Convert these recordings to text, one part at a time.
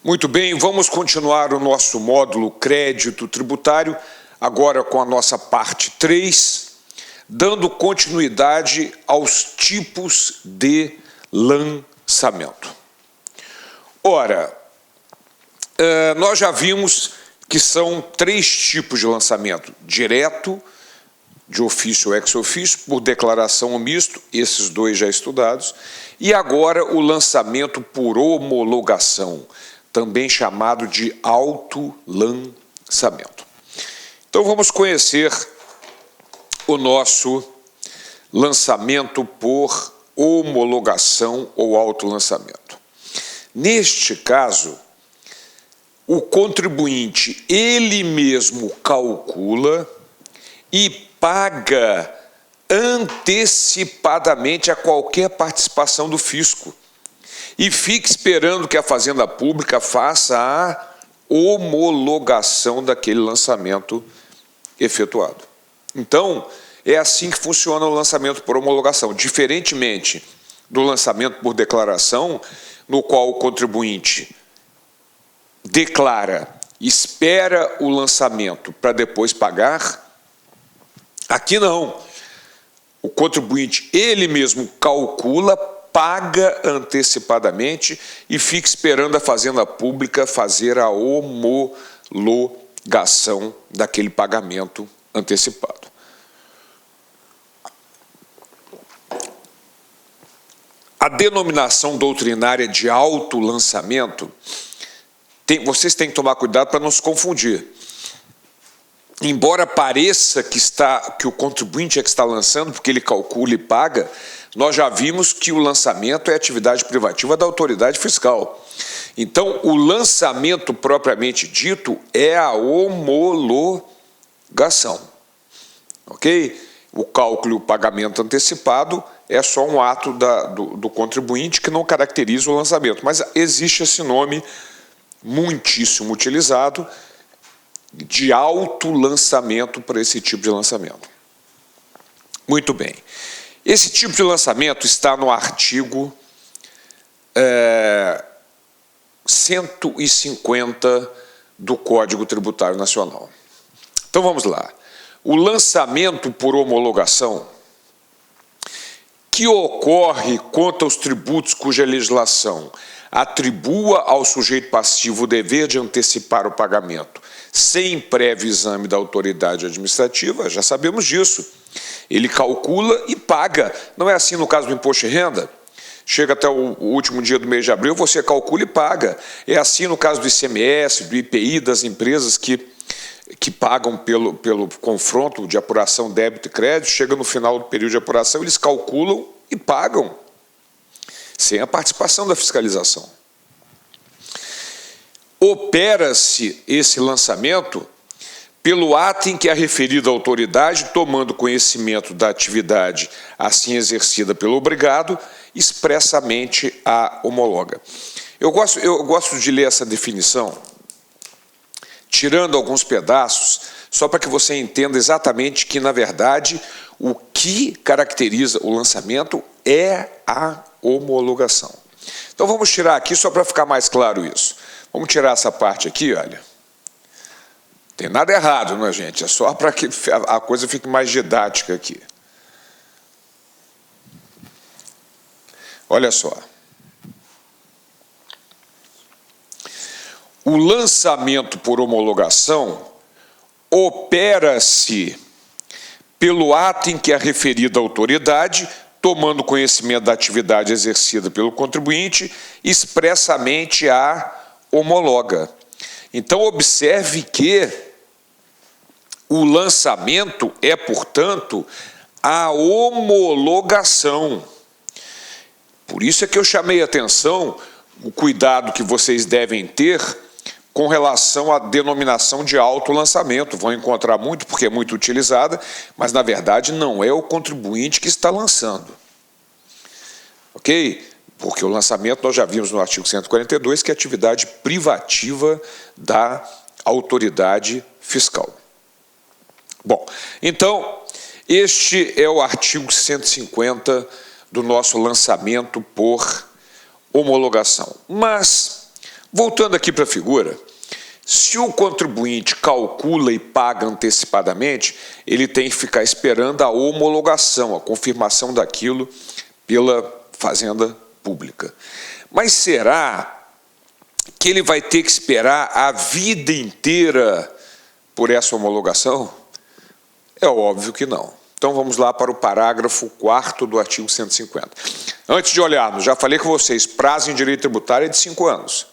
Muito bem, vamos continuar o nosso módulo crédito tributário, agora com a nossa parte 3, dando continuidade aos tipos de lançamento. Ora, nós já vimos que são 3 tipos de lançamento: direto, de ofício ou ex ofício, por declaração ou misto, esses 2 já estudados, e agora o lançamento por homologação, também chamado de autolançamento. Então vamos conhecer o nosso lançamento por homologação ou autolançamento. Neste caso, o contribuinte ele mesmo calcula e paga antecipadamente a qualquer participação do fisco e fica esperando que a Fazenda Pública faça a homologação daquele lançamento efetuado. Então, é assim que funciona o lançamento por homologação, diferentemente do lançamento por declaração, no qual o contribuinte declara, espera o lançamento para depois pagar. Aqui não. O contribuinte ele mesmo calcula, paga antecipadamente e fica esperando a Fazenda Pública fazer a homologação daquele pagamento antecipado. A denominação doutrinária de autolançamento, vocês têm que tomar cuidado para não se confundir. Embora pareça que o contribuinte é que está lançando, porque ele calcula e paga, nós já vimos que o lançamento é atividade privativa da autoridade fiscal. Então, o lançamento propriamente dito é a homologação. Ok? O cálculo e o pagamento antecipado é só um ato do contribuinte que não caracteriza o lançamento. Mas existe esse nome muitíssimo utilizado de autolançamento para esse tipo de lançamento. Muito bem. Esse tipo de lançamento está no artigo 150 do Código Tributário Nacional. Então vamos lá. O lançamento por homologação, que ocorre contra os tributos cuja legislação atribua ao sujeito passivo o dever de antecipar o pagamento sem prévio exame da autoridade administrativa, já sabemos disso. Ele calcula e paga. Não é assim no caso do imposto de renda? Chega até o último dia do mês de abril, você calcula e paga. É assim no caso do ICMS, do IPI, das empresas que pagam pelo confronto de apuração débito e crédito. Chega no final do período de apuração, eles calculam e pagam, sem a participação da fiscalização. Opera-se esse lançamento pelo ato em que a referida autoridade, tomando conhecimento da atividade assim exercida pelo obrigado, expressamente a homologa. Eu gosto de ler essa definição, tirando alguns pedaços, só para que você entenda exatamente que, na verdade, o que caracteriza o lançamento é a homologação. Então vamos tirar aqui só para ficar mais claro isso. Vamos tirar essa parte aqui, olha. Não tem nada errado, não é, gente? É só para que a coisa fique mais didática aqui. Olha só. O lançamento por homologação opera-se pelo ato em que a referida autoridade, tomando conhecimento da atividade exercida pelo contribuinte, expressamente a homologa. Então, observe que o lançamento é, portanto, a homologação. Por isso é que eu chamei a atenção, o cuidado que vocês devem ter com relação à denominação de autolançamento. Vão encontrar muito, porque é muito utilizada, mas, na verdade, não é o contribuinte que está lançando. Ok? Porque o lançamento, nós já vimos no artigo 142, que é atividade privativa da autoridade fiscal. Bom, então, este é o artigo 150 do nosso lançamento por homologação. Mas Voltando aqui para a figura, se o contribuinte calcula e paga antecipadamente, ele tem que ficar esperando a homologação, a confirmação daquilo pela Fazenda Pública. Mas será que ele vai ter que esperar a vida inteira por essa homologação? É óbvio que não. Então vamos lá para o parágrafo 4º do artigo 150. Antes de olharmos, já falei com vocês, prazo em direito tributário é de 5 anos.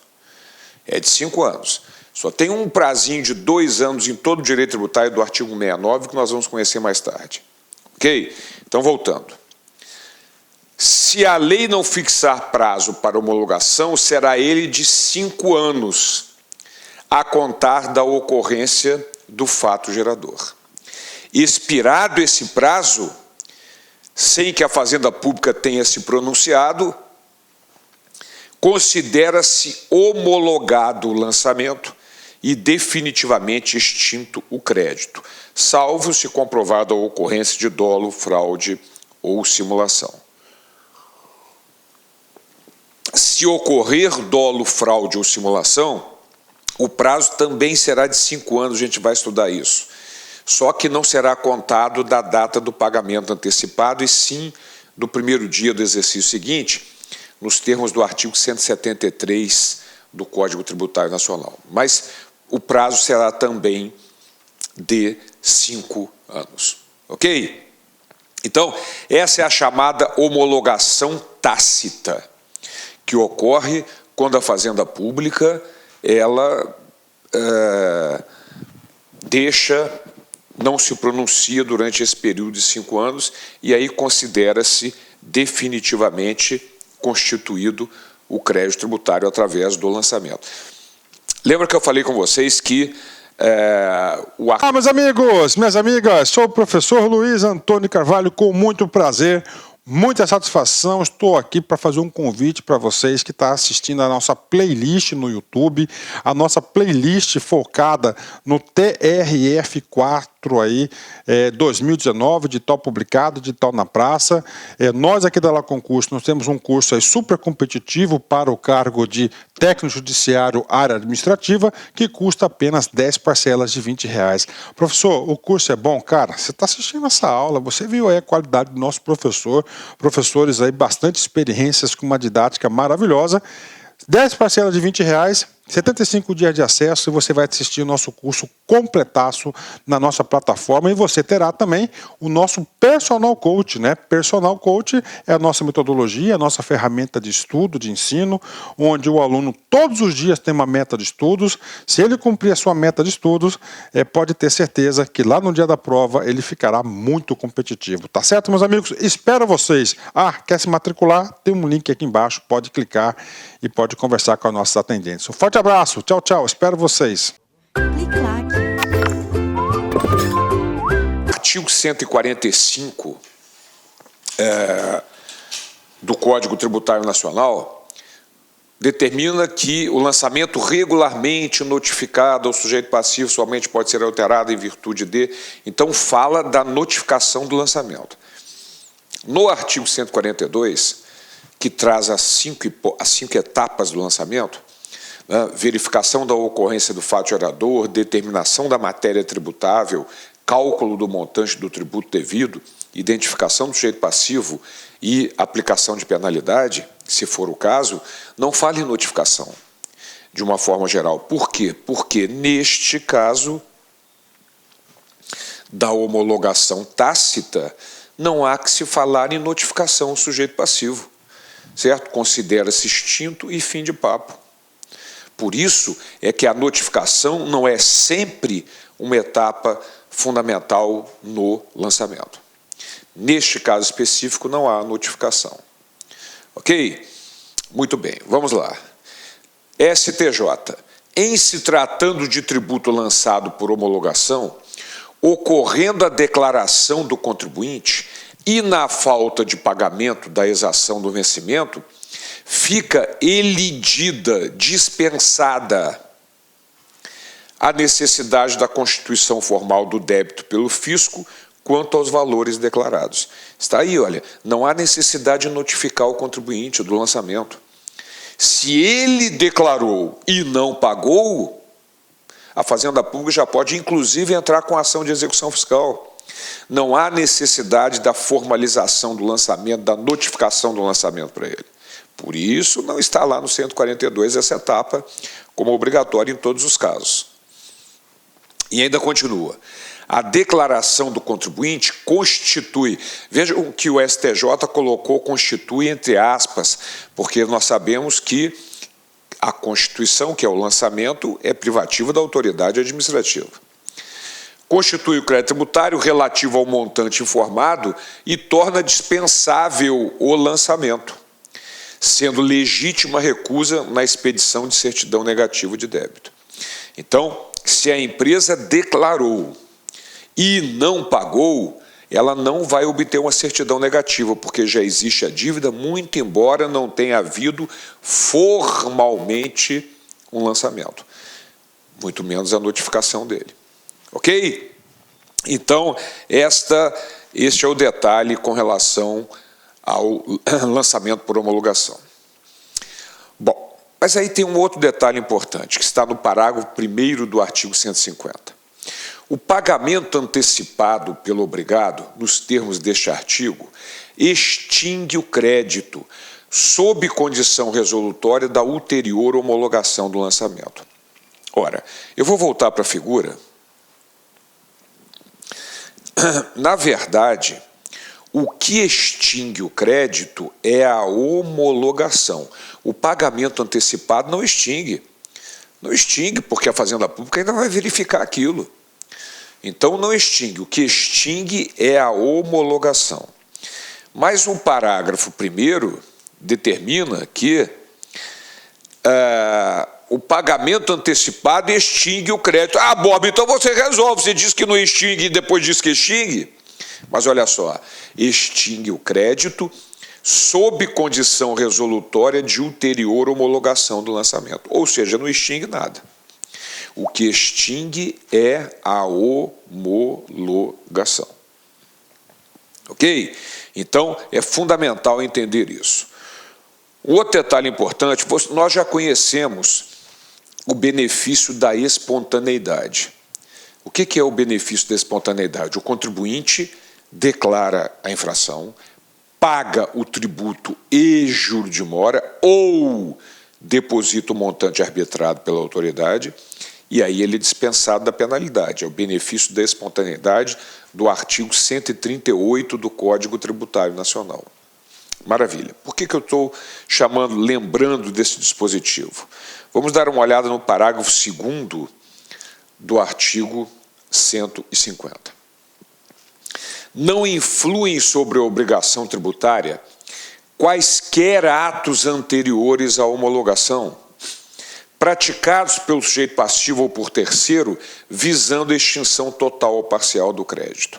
É de 5 anos. Só tem um prazinho de 2 anos em todo o direito tributário do artigo 169, que nós vamos conhecer mais tarde. Ok? Então, voltando. Se a lei não fixar prazo para homologação, será ele de 5 anos, a contar da ocorrência do fato gerador. Expirado esse prazo, sem que a Fazenda Pública tenha se pronunciado, considera-se homologado o lançamento e definitivamente extinto o crédito, salvo se comprovada a ocorrência de dolo, fraude ou simulação. Se ocorrer dolo, fraude ou simulação, o prazo também será de 5 anos, a gente vai estudar isso. Só que não será contado da data do pagamento antecipado, e sim do primeiro dia do exercício seguinte, nos termos do artigo 173 do Código Tributário Nacional. Mas o prazo será também de 5 anos. Ok? Então, essa é a chamada homologação tácita, que ocorre quando a Fazenda Pública ela não se pronuncia durante esse período de 5 anos, e aí considera-se definitivamente constituído o crédito tributário através do lançamento. Lembra que eu falei com vocês que meus amigos, minhas amigas, sou o professor Luiz Antônio Carvalho, com muito prazer, muita satisfação, estou aqui para fazer um convite para vocês que estão assistindo a nossa playlist no YouTube, a nossa playlist focada no TRF4 aí, 2019, de tal publicado, de tal na praça. Nós aqui da La Concurso, nós temos um curso aí super competitivo para o cargo de técnico judiciário área administrativa, que custa apenas 10 parcelas de R$20. Professor, o curso é bom? Cara, você está assistindo essa aula, você viu aí a qualidade do nosso professor, professores aí bastante experiências com uma didática maravilhosa. 10 parcelas de R$20, 75 dias de acesso, e você vai assistir o nosso curso completaço na nossa plataforma, e você terá também o nosso Personal Coach, né? Personal Coach é a nossa metodologia, a nossa ferramenta de estudo, de ensino, onde o aluno todos os dias tem uma meta de estudos. Se ele cumprir a sua meta de estudos, pode ter certeza que lá no dia da prova ele ficará muito competitivo. Tá certo, meus amigos? Espero vocês. Quer se matricular? Tem um link aqui embaixo, pode clicar e pode conversar com as nossas atendentes. Um forte abraço, tchau, tchau, espero vocês. Artigo 145 do Código Tributário Nacional determina que o lançamento regularmente notificado ao sujeito passivo somente pode ser alterado em virtude de... Então, fala da notificação do lançamento. No artigo 142, que traz as 5 etapas do lançamento, verificação da ocorrência do fato gerador, determinação da matéria tributável, cálculo do montante do tributo devido, identificação do sujeito passivo e aplicação de penalidade, se for o caso, não fala em notificação, de uma forma geral. Por quê? Porque, neste caso da homologação tácita, não há que se falar em notificação ao sujeito passivo, certo? Considera-se extinto e fim de papo. Por isso é que a notificação não é sempre uma etapa fundamental no lançamento. Neste caso específico, não há notificação. Ok? Muito bem, vamos lá. STJ. Em se tratando de tributo lançado por homologação, ocorrendo a declaração do contribuinte e na falta de pagamento da exação do vencimento, fica elidida, dispensada a necessidade da constituição formal do débito pelo fisco quanto aos valores declarados. Está aí, olha, não há necessidade de notificar o contribuinte do lançamento. Se ele declarou e não pagou, a Fazenda Pública já pode, inclusive, entrar com ação de execução fiscal. Não há necessidade da formalização do lançamento, da notificação do lançamento para ele. Por isso, não está lá no 142 essa etapa como obrigatória em todos os casos. E ainda continua. A declaração do contribuinte constitui, vejam que o STJ colocou constitui entre aspas, porque nós sabemos que a Constituição, que é o lançamento, é privativa da autoridade administrativa. Constitui o crédito tributário relativo ao montante informado e torna dispensável o lançamento, sendo legítima a recusa na expedição de certidão negativa de débito. Então, se a empresa declarou e não pagou, ela não vai obter uma certidão negativa, porque já existe a dívida, muito embora não tenha havido formalmente um lançamento, muito menos a notificação dele. Ok? Então, este é o detalhe com relação ao lançamento por homologação. Bom, mas aí tem um outro detalhe importante, que está no parágrafo 1º do artigo 150. O pagamento antecipado pelo obrigado, nos termos deste artigo, extingue o crédito, sob condição resolutória da ulterior homologação do lançamento. Ora, eu vou voltar para a figura. Na verdade, o que extingue o crédito é a homologação. O pagamento antecipado não extingue. Não extingue, porque a Fazenda Pública ainda vai verificar aquilo. Então, não extingue. O que extingue é a homologação. Mas o parágrafo 1º determina que o pagamento antecipado extingue o crédito. Ah, Bob, então você resolve. Você diz que não extingue e depois diz que extingue. Mas olha só, extingue o crédito sob condição resolutória de ulterior homologação do lançamento. Ou seja, não extingue nada. O que extingue é a homologação. Ok? Então, é fundamental entender isso. Outro detalhe importante, nós já conhecemos o benefício da espontaneidade. O que é o benefício da espontaneidade? O contribuinte declara a infração, paga o tributo e juro de mora ou deposita o montante arbitrado pela autoridade e aí ele é dispensado da penalidade. É o benefício da espontaneidade do artigo 138 do Código Tributário Nacional. Maravilha. Por que eu estou lembrando desse dispositivo? Vamos dar uma olhada no parágrafo 2º do artigo 150. Não influem sobre a obrigação tributária quaisquer atos anteriores à homologação, praticados pelo sujeito passivo ou por terceiro, visando a extinção total ou parcial do crédito.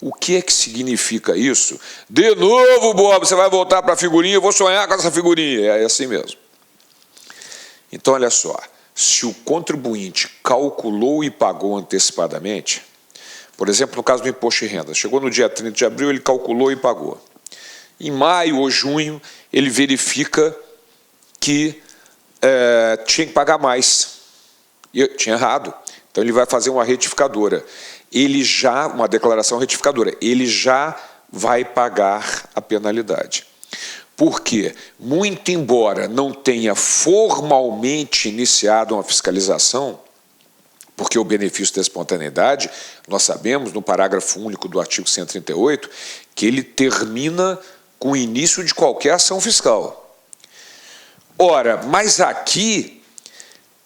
O que é que significa isso? De novo, Bob, você vai voltar para a figurinha, eu vou sonhar com essa figurinha. É assim mesmo. Então, olha só, se o contribuinte calculou e pagou antecipadamente, por exemplo, no caso do imposto de renda, chegou no dia 30 de abril, ele calculou e pagou. Em maio ou junho, ele verifica que tinha que pagar mais. E tinha errado. Então, ele vai fazer uma retificadora. Uma declaração retificadora, ele já vai pagar a penalidade. Por quê? Muito embora não tenha formalmente iniciado uma fiscalização, porque o benefício da espontaneidade, nós sabemos, no parágrafo único do artigo 138, que ele termina com o início de qualquer ação fiscal. Ora, mas aqui,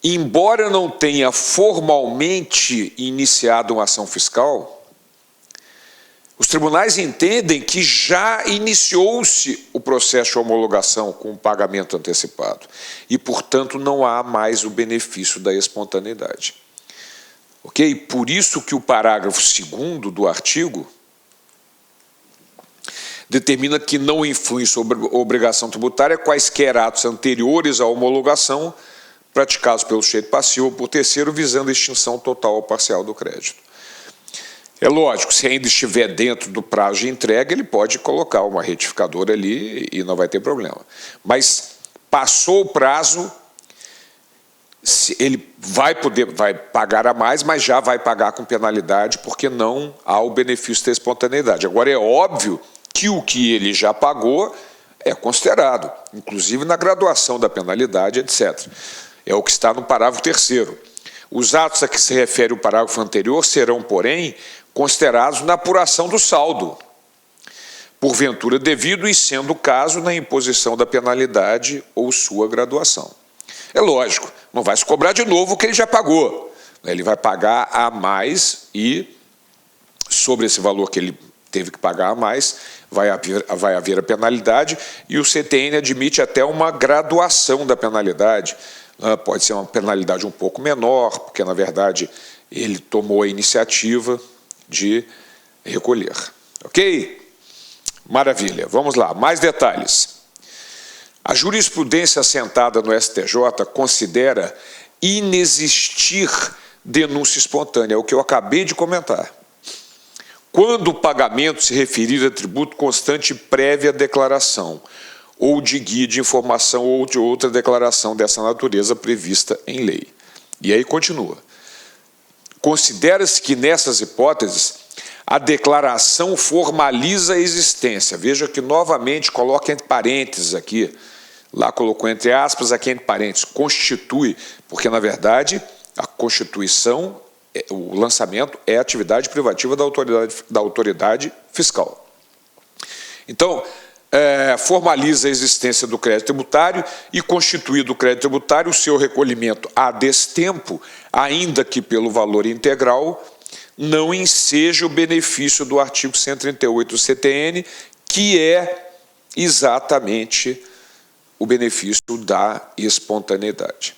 embora não tenha formalmente iniciado uma ação fiscal, os tribunais entendem que já iniciou-se o processo de homologação com o pagamento antecipado e, portanto, não há mais o benefício da espontaneidade. Ok? Por isso que o parágrafo 2º do artigo determina que não influem sobre a obrigação tributária quaisquer atos anteriores à homologação praticados pelo sujeito passivo ou por terceiro, visando a extinção total ou parcial do crédito. É lógico, se ainda estiver dentro do prazo de entrega, ele pode colocar uma retificadora ali e não vai ter problema. Mas, passou o prazo, ele vai pagar a mais, mas já vai pagar com penalidade, porque não há o benefício da espontaneidade. Agora, é óbvio que o que ele já pagou é considerado, inclusive na graduação da penalidade, etc. É o que está no parágrafo 3º. Os atos a que se refere o parágrafo anterior serão, porém, considerados na apuração do saldo, porventura devido e sendo o caso na imposição da penalidade ou sua graduação. É lógico, não vai se cobrar de novo o que ele já pagou. Ele vai pagar a mais e, sobre esse valor que ele teve que pagar a mais, vai haver a penalidade, e o CTN admite até uma graduação da penalidade. Pode ser uma penalidade um pouco menor, porque, na verdade, ele tomou a iniciativa de recolher. Ok? Maravilha. Vamos lá, mais detalhes. A jurisprudência assentada no STJ considera inexistir denúncia espontânea, é o que eu acabei de comentar, quando o pagamento se referir a tributo constante prévia declaração, ou de guia de informação ou de outra declaração dessa natureza prevista em lei. E aí continua. Considera-se que nessas hipóteses a declaração formaliza a existência. Veja que novamente coloca entre parênteses aqui, lá colocou entre aspas, aqui entre parênteses, constitui, porque na verdade a constituição, o lançamento é atividade privativa da autoridade fiscal. Então, formaliza a existência do crédito tributário e constitui do crédito tributário o seu recolhimento a destempo, ainda que pelo valor integral, não enseja o benefício do artigo 138 do CTN, que é exatamente o benefício da espontaneidade.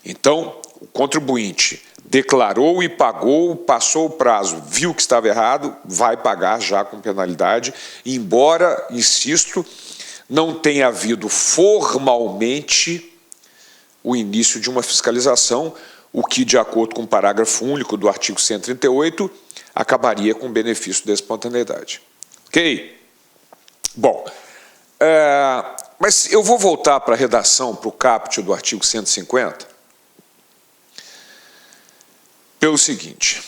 Então, o contribuinte declarou e pagou, passou o prazo, viu que estava errado, vai pagar já com penalidade, embora, insisto, não tenha havido formalmente o início de uma fiscalização, o que, de acordo com o parágrafo único do artigo 138, acabaria com o benefício da espontaneidade. Ok? Bom, mas eu vou voltar para a redação, para o caput do artigo 150, pelo seguinte.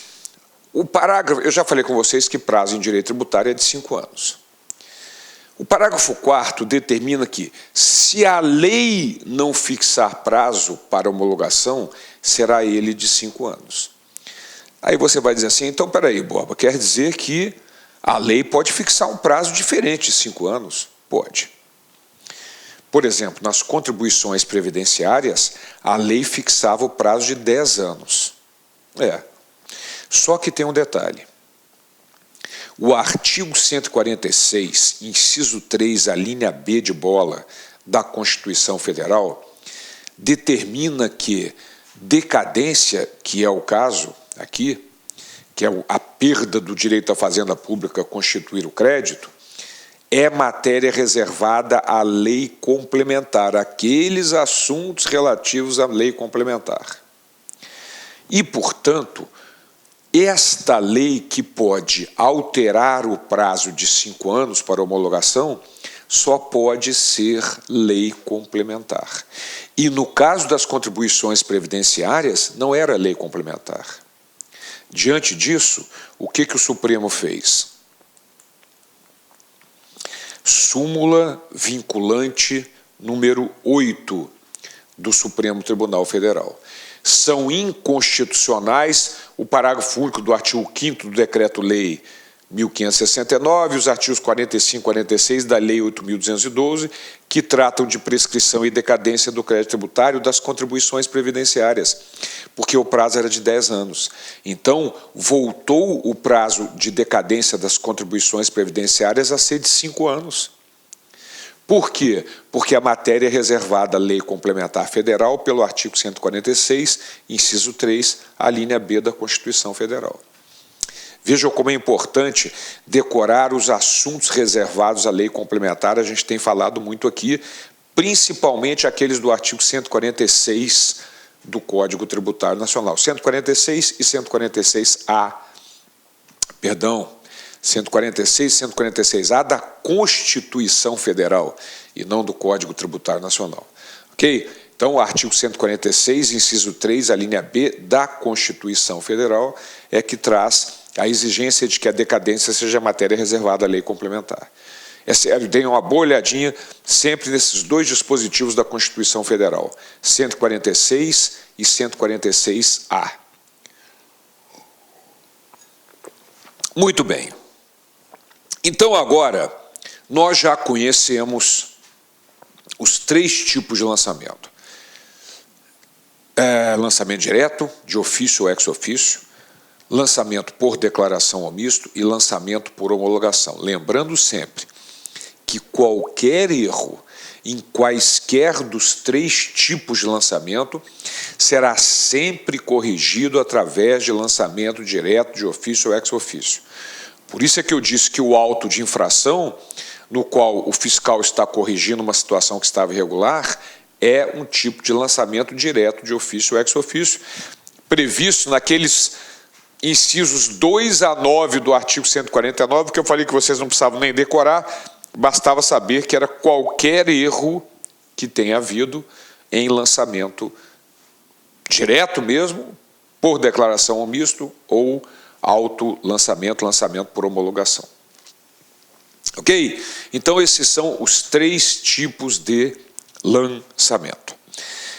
O parágrafo, eu já falei com vocês que prazo em direito tributário é de 5 anos. O parágrafo 4º determina que, se a lei não fixar prazo para homologação, será ele de 5 anos. Aí você vai dizer assim, então, peraí, Borba, quer dizer que a lei pode fixar um prazo diferente de 5 anos? Pode. Por exemplo, nas contribuições previdenciárias, a lei fixava o prazo de 10 anos. Só que tem um detalhe. O artigo 146, inciso 3, a linha B de bola da Constituição Federal, determina que decadência, que é o caso aqui, que é a perda do direito à fazenda pública constituir o crédito, é matéria reservada à lei complementar, aqueles assuntos relativos à lei complementar. E, portanto, esta lei que pode alterar o prazo de 5 anos para homologação só pode ser lei complementar. E, no caso das contribuições previdenciárias, não era lei complementar. Diante disso, o que o Supremo fez? Súmula vinculante número 8 do Supremo Tribunal Federal. São inconstitucionais o parágrafo único do artigo 5º do Decreto-Lei 1569 e os artigos 45 e 46 da Lei 8.212, que tratam de prescrição e decadência do crédito tributário das contribuições previdenciárias, porque o prazo era de 10 anos. Então, voltou o prazo de decadência das contribuições previdenciárias a ser de 5 anos. Por quê? Porque a matéria é reservada à Lei Complementar Federal pelo artigo 146, inciso 3, a linha B da Constituição Federal. Vejam como é importante decorar os assuntos reservados à lei complementar, a gente tem falado muito aqui, principalmente aqueles do artigo 146 do Código Tributário Nacional. 146 e 146A, perdão, 146 e 146A da Constituição Federal e não do Código Tributário Nacional. Ok? Então, o artigo 146, inciso 3, a linha B da Constituição Federal é que traz a exigência de que a decadência seja matéria reservada à lei complementar. É sério, deem uma boa olhadinha sempre nesses dois dispositivos da Constituição Federal, 146 e 146-A. Muito bem. Então, agora, nós já conhecemos os 3 tipos de lançamento. Lançamento direto, de ofício ou ex ofício, lançamento por declaração ou misto e lançamento por homologação. Lembrando sempre que qualquer erro em quaisquer dos 3 tipos de lançamento será sempre corrigido através de lançamento direto, de ofício ou ex ofício. Por isso é que eu disse que o auto de infração, no qual o fiscal está corrigindo uma situação que estava irregular, é um tipo de lançamento direto, de ofício ou ex ofício, previsto naqueles incisos 2 a 9 do artigo 149, que eu falei que vocês não precisavam nem decorar, bastava saber que era qualquer erro que tenha havido em lançamento direto mesmo, por declaração ou misto, ou auto-lançamento, lançamento por homologação. Ok? Então, esses são os 3 tipos de lançamento.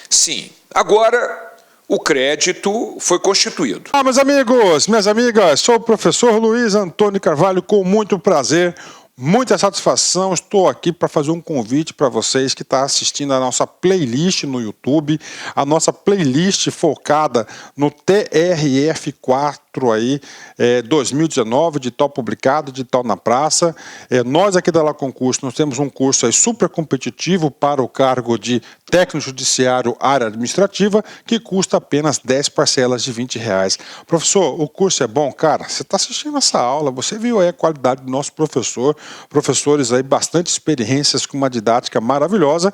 Sim, agora o crédito foi constituído. Meus amigos, minhas amigas, sou o professor Luiz Antônio Carvalho, com muito prazer, muita satisfação. Estou aqui para fazer um convite para vocês que estão assistindo a nossa playlist no YouTube, a nossa playlist focada no TRF4 aí, 2019, de tal publicado, de tal na praça. Nós aqui da La Concurso, nós temos um curso aí super competitivo para o cargo de técnico judiciário área administrativa, que custa apenas 10 parcelas de R$20. Professor, o curso é bom? Cara, você está assistindo essa aula, você viu aí a qualidade do nosso professor, professores aí bastante experiências com uma didática maravilhosa.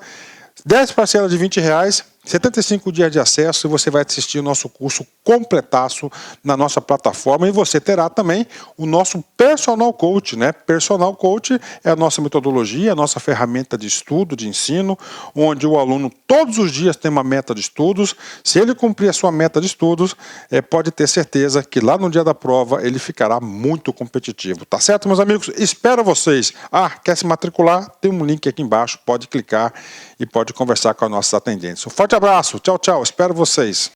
10 parcelas de R$20, 75 dias de acesso, e você vai assistir o nosso curso completaço na nossa plataforma, e você terá também o nosso Personal Coach, né? Personal Coach é a nossa metodologia, a nossa ferramenta de estudo, de ensino, onde o aluno todos os dias tem uma meta de estudos. Se ele cumprir a sua meta de estudos, pode ter certeza que lá no dia da prova ele ficará muito competitivo, tá certo, meus amigos? Espero vocês. Quer se matricular? Tem um link aqui embaixo, pode clicar e pode conversar com as nossas atendentes. Um forte abraço, tchau, tchau, espero vocês.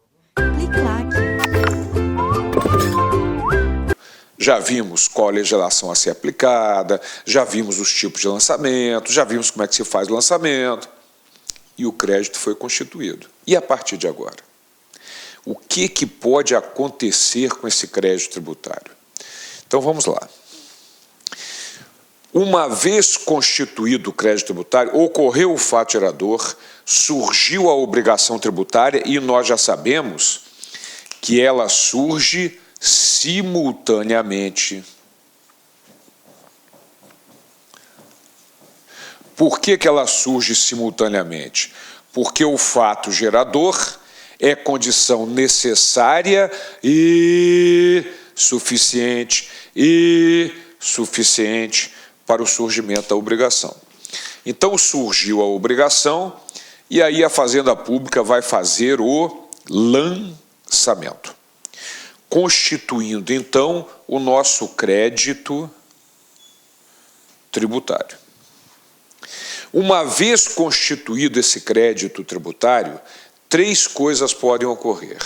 Já vimos qual a legislação a ser aplicada, já vimos os tipos de lançamento, já vimos como é que se faz o lançamento, e o crédito foi constituído. E a partir de agora? O que pode acontecer com esse crédito tributário? Então vamos lá. Uma vez constituído o crédito tributário, ocorreu o fato gerador, surgiu a obrigação tributária, e nós já sabemos que ela surge simultaneamente. Por que ela surge simultaneamente? Porque o fato gerador é condição necessária e suficiente para o surgimento da obrigação. Então, surgiu a obrigação, e aí a Fazenda Pública vai fazer o lançamento, constituindo, então, o nosso crédito tributário. Uma vez constituído esse crédito tributário, 3 coisas podem ocorrer.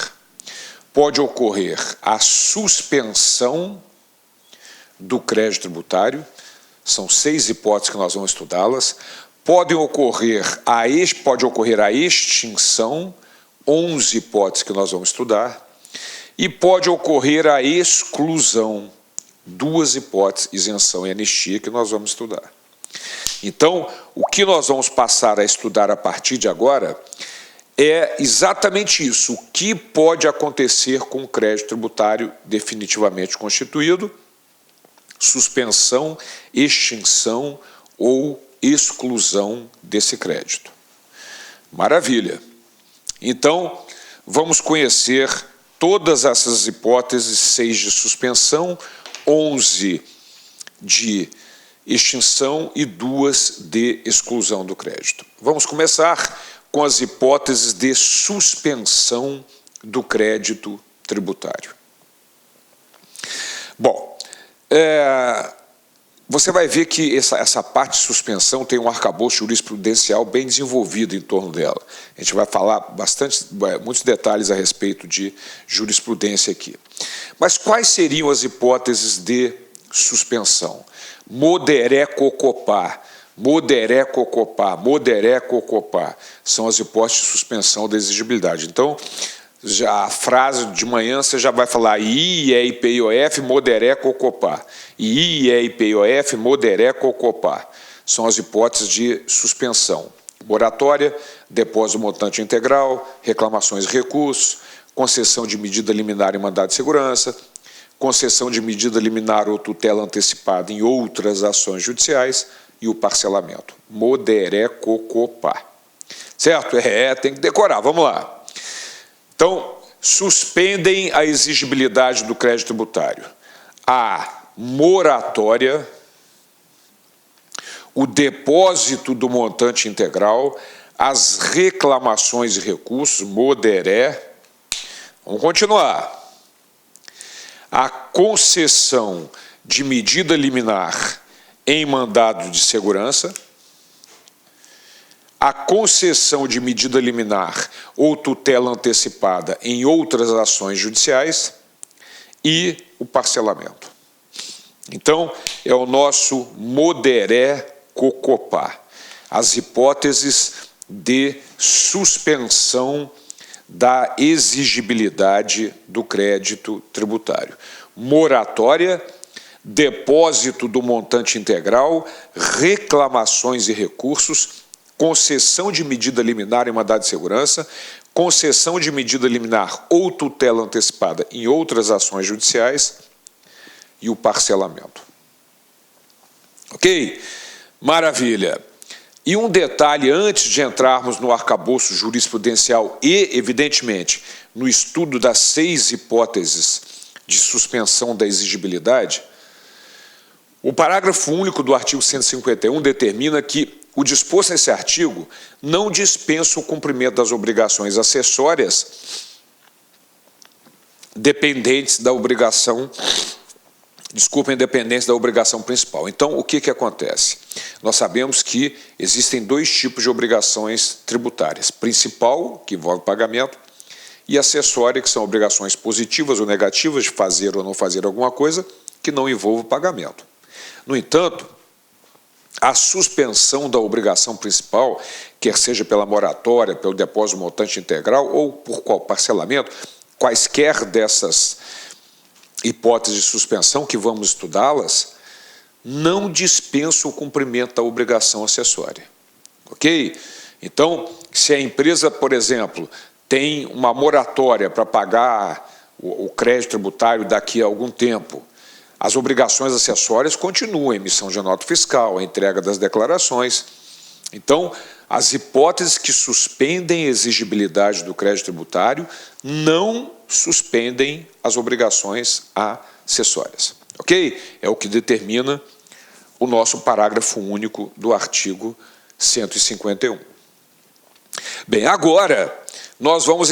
Pode ocorrer a suspensão do crédito tributário, são 6 hipóteses que nós vamos estudá-las. Pode ocorrer a extinção, 11 hipóteses que nós vamos estudar. E pode ocorrer a exclusão, 2 hipóteses, isenção e anistia, que nós vamos estudar. Então, o que nós vamos passar a estudar a partir de agora é exatamente isso, o que pode acontecer com o crédito tributário definitivamente constituído, suspensão, extinção ou exclusão desse crédito. Maravilha! Então, vamos conhecer todas essas hipóteses: 6 de suspensão, 11 de extinção e 2 de exclusão do crédito. Vamos começar com as hipóteses de suspensão do crédito tributário. Bom, você vai ver que essa parte de suspensão tem um arcabouço jurisprudencial bem desenvolvido em torno dela. A gente vai falar muitos detalhes a respeito de jurisprudência aqui. Mas quais seriam as hipóteses de suspensão? Moderé cocopá, moderé cocopá, moderé cocopá. São as hipóteses de suspensão da exigibilidade. Então, já a frase de manhã você já vai falar I, E, P, I, O, F, moderé cocopá. I, E, P, I, O, F, moderé cocopá. São as hipóteses de suspensão. Moratória, depósito montante integral, reclamações e recursos, concessão de medida liminar e mandado de segurança, concessão de medida liminar ou tutela antecipada em outras ações judiciais e o parcelamento. Moderé cocopá. Certo? Tem que decorar. Vamos lá. Então, suspendem a exigibilidade do crédito tributário. A moratória, o depósito do montante integral, as reclamações e recursos, moderé. Vamos continuar. A concessão de medida liminar em mandado de segurança, a concessão de medida liminar ou tutela antecipada em outras ações judiciais e o parcelamento. Então, é o nosso moderé cocopá, as hipóteses de suspensão da exigibilidade do crédito tributário. Moratória, depósito do montante integral, reclamações e recursos, concessão de medida liminar em mandado de segurança, concessão de medida liminar ou tutela antecipada em outras ações judiciais e o parcelamento. Ok? Maravilha. E um detalhe antes de entrarmos no arcabouço jurisprudencial e, evidentemente, no estudo das 6 hipóteses de suspensão da exigibilidade, o parágrafo único do artigo 151 determina que o disposto nesse artigo não dispensa o cumprimento das obrigações acessórias dependentes da obrigação, independentes da obrigação principal. Então, o que acontece? Nós sabemos que existem 2 tipos de obrigações tributárias. Principal, que envolve pagamento, e acessória, que são obrigações positivas ou negativas de fazer ou não fazer alguma coisa que não envolve pagamento. No entanto, a suspensão da obrigação principal, quer seja pela moratória, pelo depósito montante integral ou por qual parcelamento, quaisquer dessas hipóteses de suspensão que vamos estudá-las, não dispensa o cumprimento da obrigação acessória. Ok? Então, se a empresa, por exemplo, tem uma moratória para pagar o crédito tributário daqui a algum tempo, as obrigações acessórias continuam, a emissão de nota fiscal, a entrega das declarações. Então, as hipóteses que suspendem a exigibilidade do crédito tributário não suspendem as obrigações acessórias. Ok? É o que determina o nosso parágrafo único do artigo 151. Bem, agora nós vamos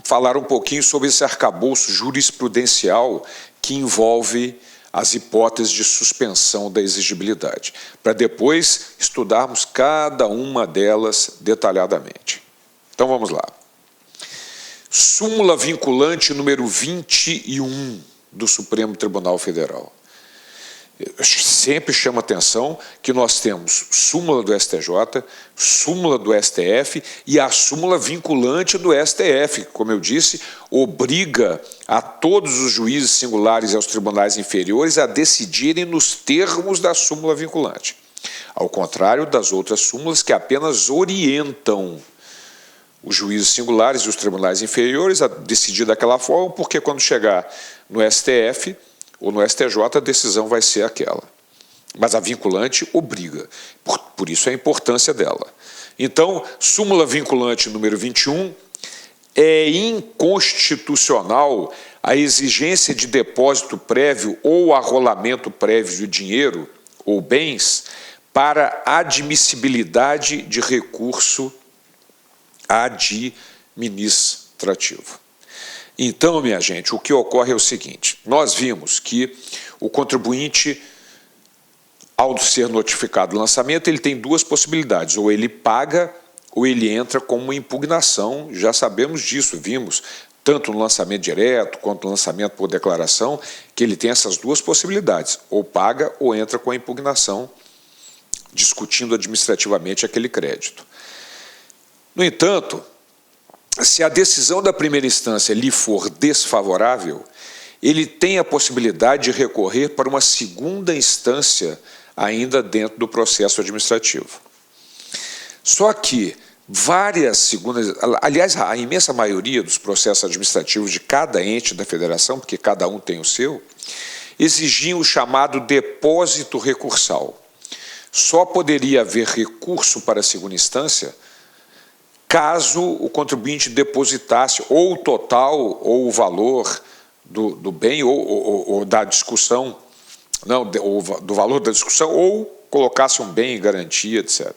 falar um pouquinho sobre esse arcabouço jurisprudencial que envolve as hipóteses de suspensão da exigibilidade, para depois estudarmos cada uma delas detalhadamente. Então vamos lá. Súmula vinculante número 21 do Supremo Tribunal Federal. Sempre chama atenção que nós temos súmula do STJ, súmula do STF e a súmula vinculante do STF, como eu disse, obriga a todos os juízes singulares e aos tribunais inferiores a decidirem nos termos da súmula vinculante, ao contrário das outras súmulas que apenas orientam os juízes singulares e os tribunais inferiores a decidir daquela forma, porque quando chegar no STF ou no STJ, a decisão vai ser aquela. Mas a vinculante obriga, por isso a importância dela. Então, súmula vinculante número 21, é inconstitucional a exigência de depósito prévio ou arrolamento prévio de dinheiro ou bens para admissibilidade de recurso administrativo. Então, minha gente, o que ocorre é o seguinte: nós vimos que o contribuinte, ao ser notificado do lançamento, ele tem duas possibilidades: ou ele paga ou ele entra com uma impugnação. Já sabemos disso, vimos tanto no lançamento direto quanto no lançamento por declaração, que ele tem essas duas possibilidades: ou paga ou entra com a impugnação, discutindo administrativamente aquele crédito. No entanto, se a decisão da primeira instância lhe for desfavorável, ele tem a possibilidade de recorrer para uma segunda instância ainda dentro do processo administrativo. Só que várias segundas, aliás, a imensa maioria dos processos administrativos de cada ente da federação, porque cada um tem o seu, exigiam o chamado depósito recursal. Só poderia haver recurso para a segunda instância caso o contribuinte depositasse ou o total ou o valor do bem ou da discussão, não, do valor da discussão, ou colocasse um bem em garantia, etc.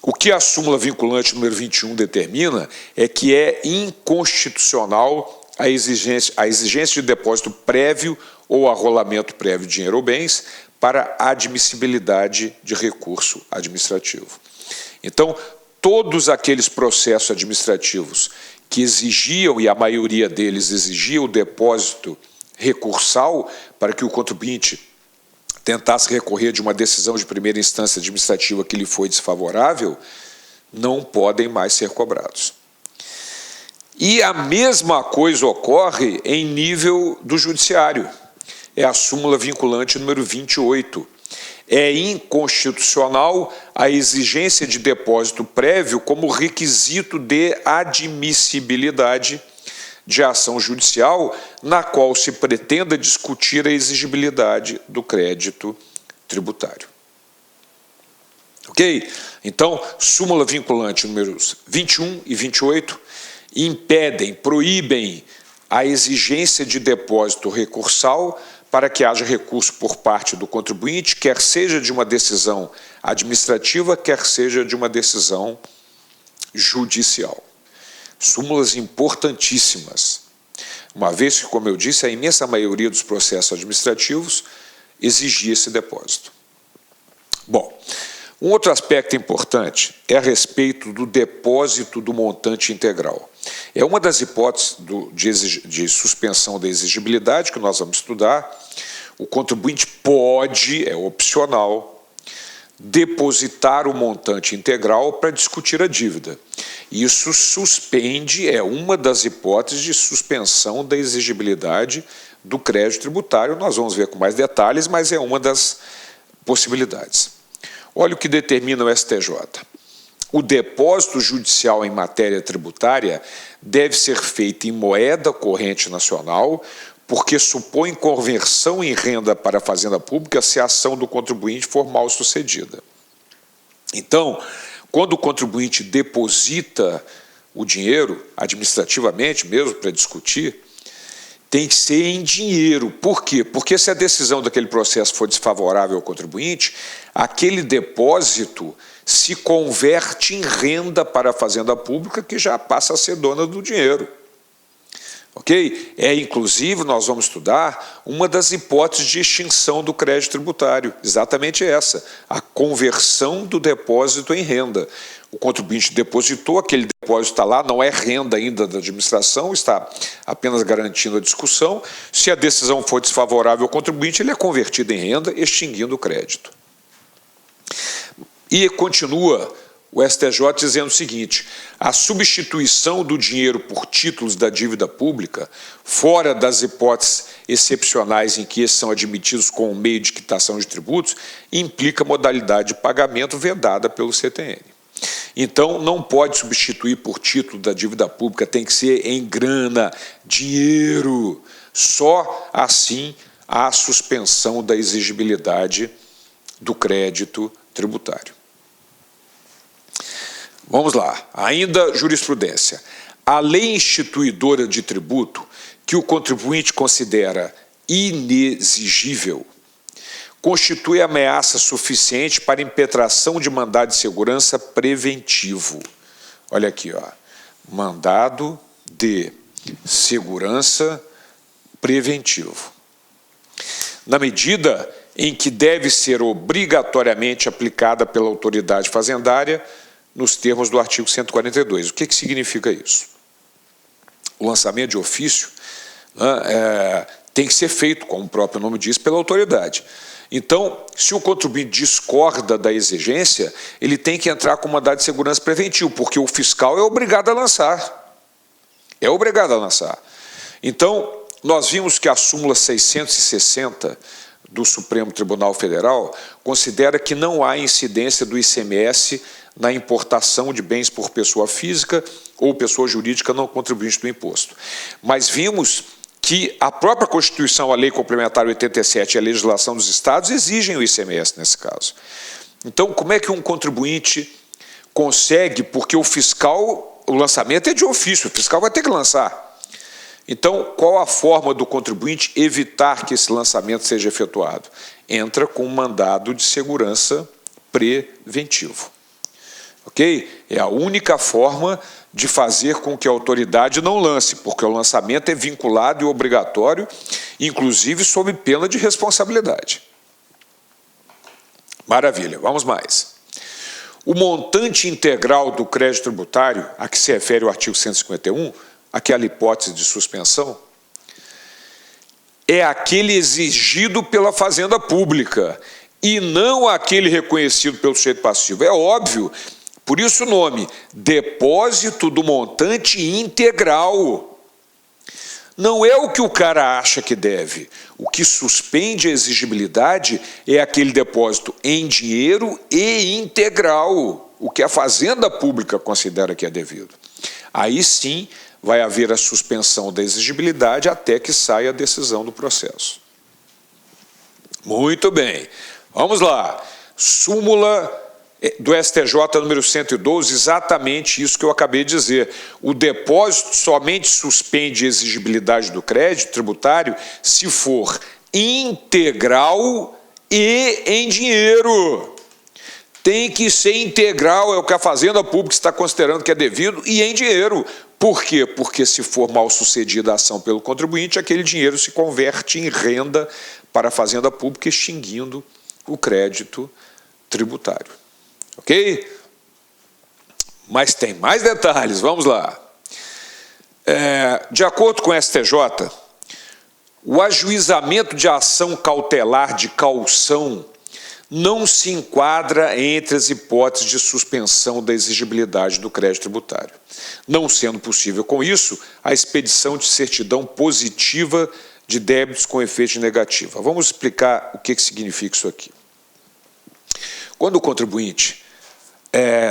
O que a súmula vinculante número 21 determina é que é inconstitucional a exigência de depósito prévio ou arrolamento prévio de dinheiro ou bens para admissibilidade de recurso administrativo. Então, todos aqueles processos administrativos que exigiam, e a maioria deles exigia, o depósito recursal para que o contribuinte tentasse recorrer de uma decisão de primeira instância administrativa que lhe foi desfavorável, não podem mais ser cobrados. E a mesma coisa ocorre em nível do judiciário. É a súmula vinculante número 28. É inconstitucional a exigência de depósito prévio como requisito de admissibilidade de ação judicial na qual se pretenda discutir a exigibilidade do crédito tributário. Ok? Então, súmula vinculante números 21 e 28 proíbem a exigência de depósito recursal para que haja recurso por parte do contribuinte, quer seja de uma decisão administrativa, quer seja de uma decisão judicial. Súmulas importantíssimas, uma vez que, como eu disse, a imensa maioria dos processos administrativos exigia esse depósito. Bom, um outro aspecto importante é a respeito do depósito do montante integral. É uma das hipóteses de suspensão da exigibilidade que nós vamos estudar. O contribuinte pode, é opcional, depositar o montante integral para discutir a dívida. Isso suspende, é uma das hipóteses de suspensão da exigibilidade do crédito tributário. Nós vamos ver com mais detalhes, mas é uma das possibilidades. Olha o que determina o STJ. O depósito judicial em matéria tributária deve ser feito em moeda corrente nacional, porque supõe conversão em renda para a fazenda pública se a ação do contribuinte for mal sucedida. Então, quando o contribuinte deposita o dinheiro, administrativamente mesmo, para discutir, tem que ser em dinheiro. Por quê? Porque se a decisão daquele processo for desfavorável ao contribuinte, aquele depósito se converte em renda para a fazenda pública, que já passa a ser dona do dinheiro. Ok? É, inclusive, nós vamos estudar uma das hipóteses de extinção do crédito tributário, exatamente essa, a conversão do depósito em renda. O contribuinte depositou, aquele depósito está lá, não é renda ainda da administração, está apenas garantindo a discussão. Se a decisão for desfavorável ao contribuinte, ele é convertido em renda, extinguindo o crédito. E continua o STJ dizendo o seguinte: a substituição do dinheiro por títulos da dívida pública, fora das hipóteses excepcionais em que esses são admitidos com o meio de quitação de tributos, implica modalidade de pagamento vedada pelo CTN. Então, não pode substituir por título da dívida pública, tem que ser em grana, dinheiro. Só assim há suspensão da exigibilidade do crédito tributário. Vamos lá, ainda jurisprudência. A lei instituidora de tributo, que o contribuinte considera inexigível, constitui ameaça suficiente para impetração de mandado de segurança preventivo. Olha aqui, ó, mandado de segurança preventivo. Na medida em que deve ser obrigatoriamente aplicada pela autoridade fazendária nos termos do artigo 142. O que significa isso? O lançamento de ofício, né, tem que ser feito, como o próprio nome diz, pela autoridade. Então, se o contribuinte discorda da exigência, ele tem que entrar com mandado de segurança preventivo, porque o fiscal é obrigado a lançar. É obrigado a lançar. Então, nós vimos que a súmula 660 do Supremo Tribunal Federal considera que não há incidência do ICMS na importação de bens por pessoa física ou pessoa jurídica não contribuinte do imposto. Mas vimos que a própria Constituição, a Lei Complementar 87 e a legislação dos estados exigem o ICMS nesse caso. Então, como é que um contribuinte consegue, porque o fiscal, o lançamento é de ofício, o fiscal vai ter que lançar. Então, qual a forma do contribuinte evitar que esse lançamento seja efetuado? Entra com um mandado de segurança preventivo. Ok? É a única forma de fazer com que a autoridade não lance, porque o lançamento é vinculado e obrigatório, inclusive sob pena de responsabilidade. Maravilha, vamos mais. O montante integral do crédito tributário, a que se refere o artigo 151, aquela hipótese de suspensão, é aquele exigido pela Fazenda Pública e não aquele reconhecido pelo sujeito passivo. É óbvio, por isso o nome, depósito do montante integral. Não é o que o cara acha que deve. O que suspende a exigibilidade é aquele depósito em dinheiro e integral, o que a Fazenda Pública considera que é devido. Aí sim vai haver a suspensão da exigibilidade até que saia a decisão do processo. Muito bem. Vamos lá. Súmula do STJ número 112, exatamente isso que eu acabei de dizer. O depósito somente suspende a exigibilidade do crédito tributário se for integral e em dinheiro. Tem que ser integral, é o que a Fazenda Pública está considerando que é devido, e em dinheiro. Por quê? Porque se for mal sucedida a ação pelo contribuinte, aquele dinheiro se converte em renda para a Fazenda Pública, extinguindo o crédito tributário. Ok? Mas tem mais detalhes, vamos lá. De acordo com o STJ, o ajuizamento de ação cautelar de caução não se enquadra entre as hipóteses de suspensão da exigibilidade do crédito tributário, não sendo possível, com isso, a expedição de certidão positiva de débitos com efeito negativo. Vamos explicar o que significa isso aqui. Quando o contribuinte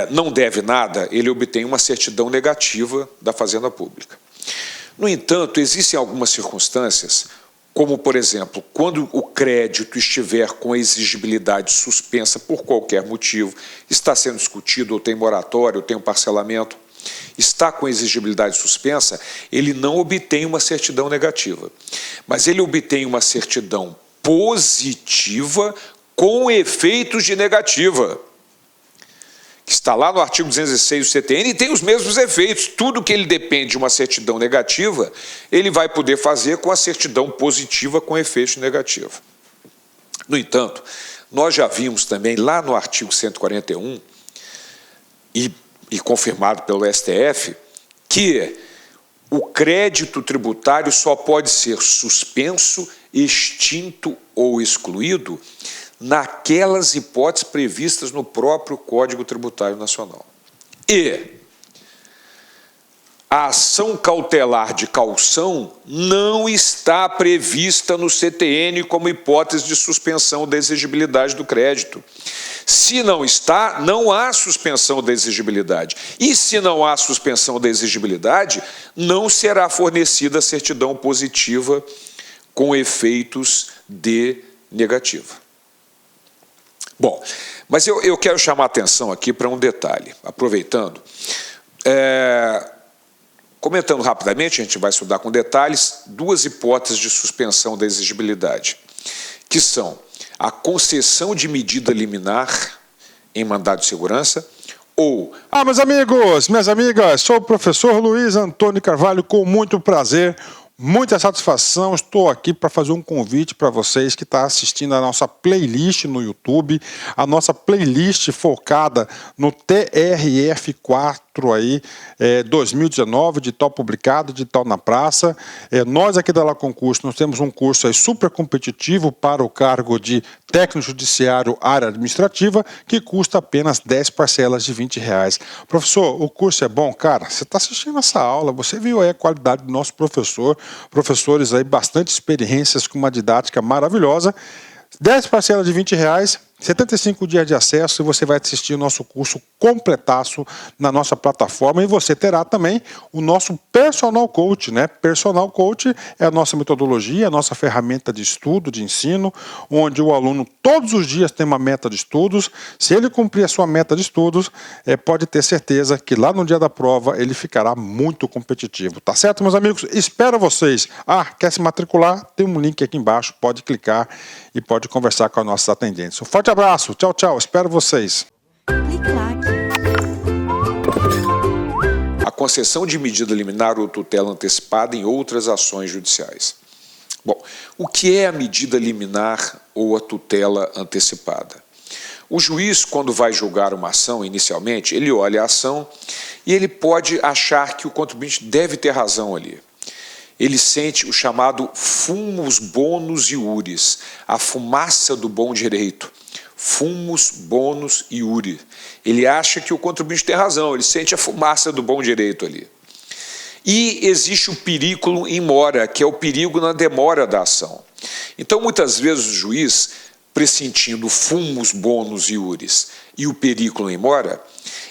não deve nada, ele obtém uma certidão negativa da Fazenda Pública. No entanto, existem algumas circunstâncias, como, por exemplo, quando o crédito estiver com a exigibilidade suspensa por qualquer motivo, está sendo discutido, ou tem moratório, ou tem um parcelamento, está com a exigibilidade suspensa, ele não obtém uma certidão negativa, mas ele obtém uma certidão positiva com efeitos de negativa, que está lá no artigo 206 do CTN e tem os mesmos efeitos. Tudo que ele depende de uma certidão negativa, ele vai poder fazer com a certidão positiva com efeito negativo. No entanto, nós já vimos também lá no artigo 141, e confirmado pelo STF, que o crédito tributário só pode ser suspenso, extinto ou excluído naquelas hipóteses previstas no próprio Código Tributário Nacional. E a ação cautelar de caução não está prevista no CTN como hipótese de suspensão da exigibilidade do crédito. Se não está, não há suspensão da exigibilidade. E se não há suspensão da exigibilidade, não será fornecida a certidão positiva com efeitos de negativa. Bom, mas eu quero chamar a atenção aqui para um detalhe, aproveitando. Comentando rapidamente, a gente vai estudar com detalhes, duas hipóteses de suspensão da exigibilidade, que são a concessão de medida liminar em mandado de segurança ou... Meus amigos, minhas amigas, sou o professor Luiz Antônio Carvalho, com muito prazer, muita satisfação. Estou aqui para fazer um convite para vocês que estão assistindo a nossa playlist no YouTube, a nossa playlist focada no TRF4 aí, 2019, de tal publicado, de tal na praça. Nós aqui da La Concurso, nós temos um curso aí super competitivo para o cargo de técnico judiciário área administrativa, que custa apenas 10 parcelas de R$20. Professor, o curso é bom? Cara, você está assistindo essa aula, você viu aí a qualidade do nosso professor, professores aí bastante experiências com uma didática maravilhosa. 10 parcelas de R$20, 75 dias de acesso, e você vai assistir o nosso curso completaço na nossa plataforma, e você terá também o nosso Personal Coach, né? Personal Coach é a nossa metodologia, a nossa ferramenta de estudo, de ensino, onde o aluno todos os dias tem uma meta de estudos. Se ele cumprir a sua meta de estudos, pode ter certeza que lá no dia da prova ele ficará muito competitivo. Tá certo, meus amigos? Espero vocês. Quer se matricular? Tem um link aqui embaixo, pode clicar e pode conversar com as nossas atendentes. Um forte abraço, tchau, tchau, espero vocês. A concessão de medida liminar ou tutela antecipada em outras ações judiciais. Bom, o que é a medida liminar ou a tutela antecipada? O juiz, quando vai julgar uma ação inicialmente, ele olha a ação e ele pode achar que o contribuinte deve ter razão ali. Ele sente o chamado fumus bonus iuris, a fumaça do bom direito. Fumus bonus iuris. Ele acha que o contribuinte tem razão, ele sente a fumaça do bom direito ali. E existe o periculum in mora, que é o perigo na demora da ação. Então, muitas vezes, o juiz, pressentindo o fumus bonus iuris e o periculum in mora,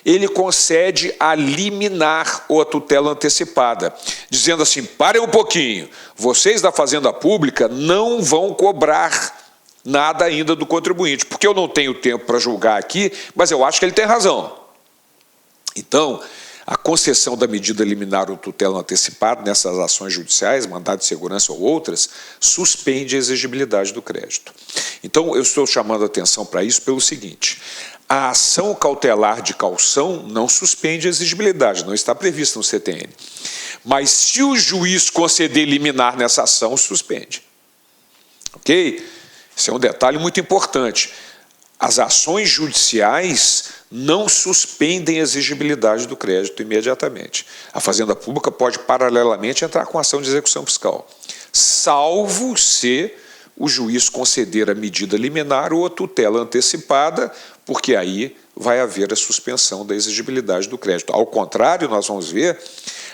ele concede a liminar ou a tutela antecipada, dizendo assim: parem um pouquinho, vocês da Fazenda Pública não vão cobrar nada ainda do contribuinte, porque eu não tenho tempo para julgar aqui, mas eu acho que ele tem razão. Então, a concessão da medida liminar ou tutela antecipada nessas ações judiciais, mandado de segurança ou outras, suspende a exigibilidade do crédito. Então, eu estou chamando a atenção para isso pelo seguinte: a ação cautelar de caução não suspende a exigibilidade, não está prevista no CTN. Mas se o juiz conceder liminar nessa ação, suspende. Ok? Esse é um detalhe muito importante. As ações judiciais não suspendem a exigibilidade do crédito imediatamente. A Fazenda Pública pode, paralelamente, entrar com ação de execução fiscal, salvo se o juiz conceder a medida liminar ou a tutela antecipada, porque aí vai haver a suspensão da exigibilidade do crédito. Ao contrário, nós vamos ver